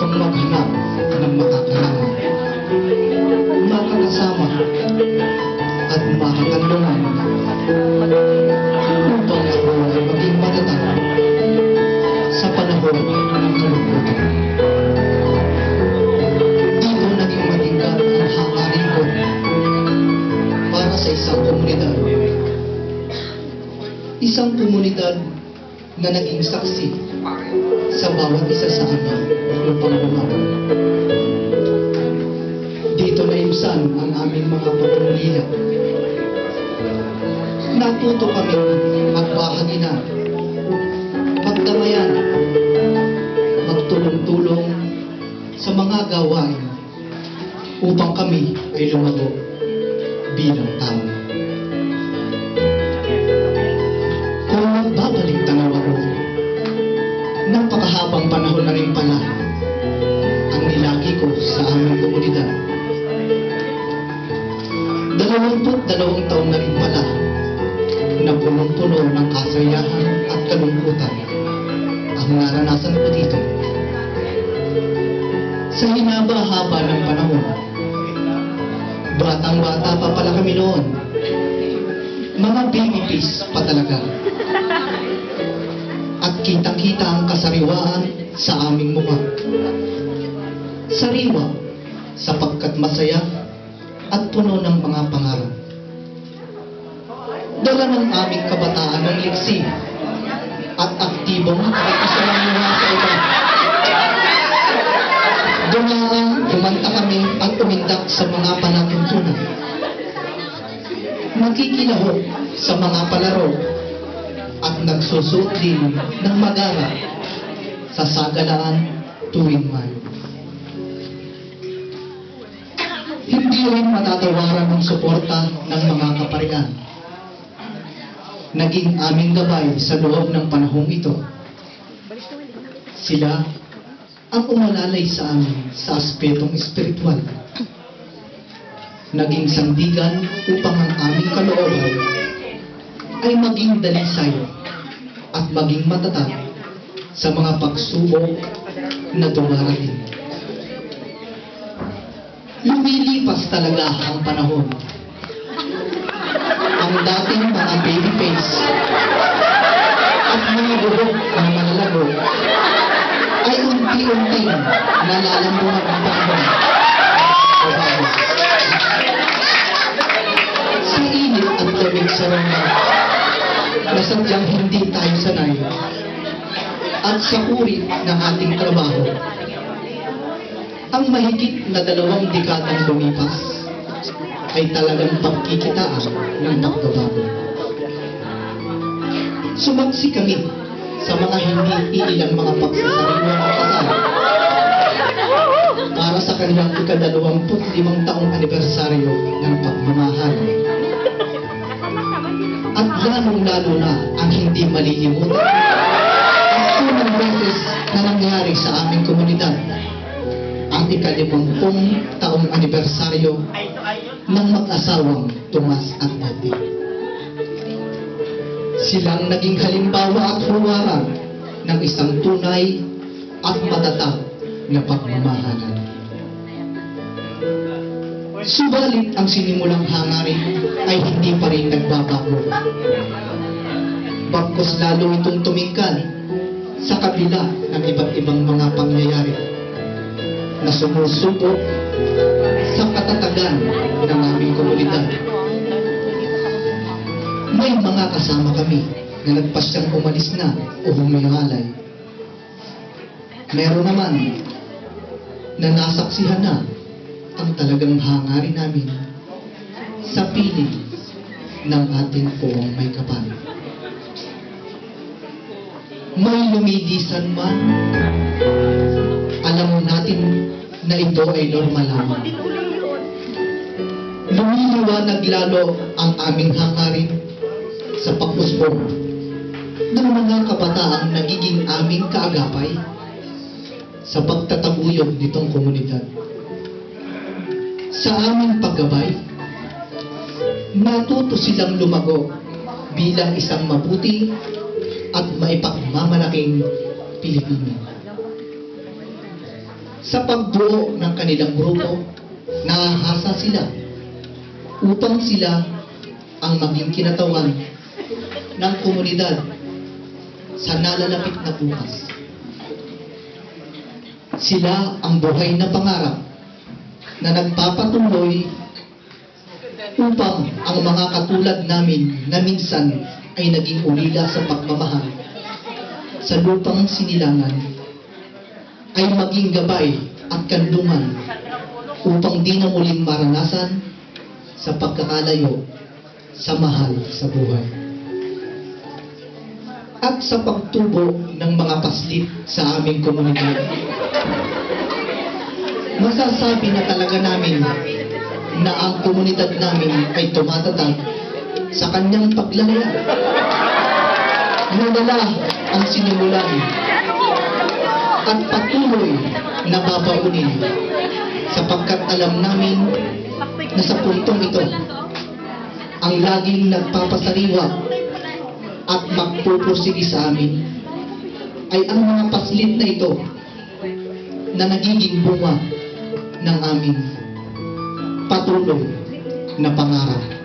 upang maghanap ng makakalama, makakasama at makakanlungan upang ako ay maging matatag sa panahon ng kalungkutan. Dito naging matingkad ang hangarin ko para sa isang komunidad. Isang komunidad na naging saksi sa bawat isa sa amin upang bumawi. Dito na imsan ang aming mga pagpumilap. Natuto kami magbahaginan, magdamayan, magtulong-tulong sa mga gawain upang kami ay lumago bilang tao. Kung magbabalik tanaw ako, napakahabang panahon na rin pala ang nilagi ko sa aming komunidad. 22 taon na rin pala na punong-puno ng kasayahan at kalungkutan ang naranasan ko dito. Sa hinaba-haba ng panahon, batang-bata pa pala kami noon. Mga baby face pa talaga. At kitang-kita ang kasariwaan sa aming mukha. Sariwa sapagkat masaya at puno ng mga pangarap. Dala ng aming kabataan ng liksi at aktibong nakikisalamuha sa iba. Dumaan, kumanta kami at umindak sa mga panatuntunan. Nakikilahok sa mga palaro at nagsusuot din ng magara sa sagalaan tuwing Mayo. Hindi rin matatawaran ng suporta ng mga kaparian. Naging aming gabay sa loob ng panahong ito. Sila ang umalalay sa amin sa aspetong espiritual. Naging sandigan upang ang aming kalooban ay maging dalisay at maging matatag sa mga pagsubok na dumarating. Lumilipas talaga ang panahon. Ang dating mga baby face at mga buhok na malalago ay unti-unting nalalambungan ang panahon. Sa init at lamig sa roma na sadyang hindi tayo sanay at sa uri ng ating trabaho, ang mahigit na 2 dekadang lumipas ay talagang pagkikitaan ng pagbabago. Sumaksi kami sa mga hindi iilang mga pagsasariwa ng kasal para sa kanilang ika-25 taong anibersaryo ng pagmamahal. At lalong-lalo na ang hindi malilimutan ang unang beses na nangyari sa aming komunidad, ang ika-50 taong anibersaryo ng mag-asawang Tomas at Betty. Silang naging halimbawa at huwaran ng isang tunay at matatag na pagmamahalan. Subalit ang sinimulang hangarin ay hindi pa rin nagbabago. Bagkus lalo itong tumingkad sa kabila ng iba't ibang mga pangyayari na sumusubok sa katatagan ng aming komunidad. May mga kasama kami na nagpasyang umalis na o humihalay. Meron naman na nasaksihan na ang talagang hangarin namin sa piling ng ating puwang may kapal. May lumidisan man, alam natin na ito ay normal lamang. Lumiliwanag lalo ang aming hangarin sa pag-usbong ng mga kabataang nagiging aming kaagapay sa pagtataguyod nitong komunidad. Sa aming paggabay, natuto silang lumago bilang isang mabuti at maipagmamalaking Pilipino. Sa pagbuo ng kanilang grupo, nahahasa sila upang sila ang maging kinatawan ng komunidad sa nalalapit na bukas. Sila ang buhay na pangarap na nagpapatuloy upang ang mga katulad namin na minsan ay naging ulila sa pagmamahal sa lupang sinilangan ay maging gabay at kanlungan upang di na muling maranasan sa pagkakalayo sa mahal sa buhay. At sa pagtubo ng mga paslit sa aming komunidad, masasabi na talaga namin na ang komunidad namin ay tumatatag sa kanyang paglalaya. Nadala ang sinimulan at patuloy na babaunin sapagkat alam namin na sa puntong ito ang laging nagpapasariwa at magpupursige sa amin ay ang mga paslit na ito na nagiging bunga ng aming patuloy na pangarap.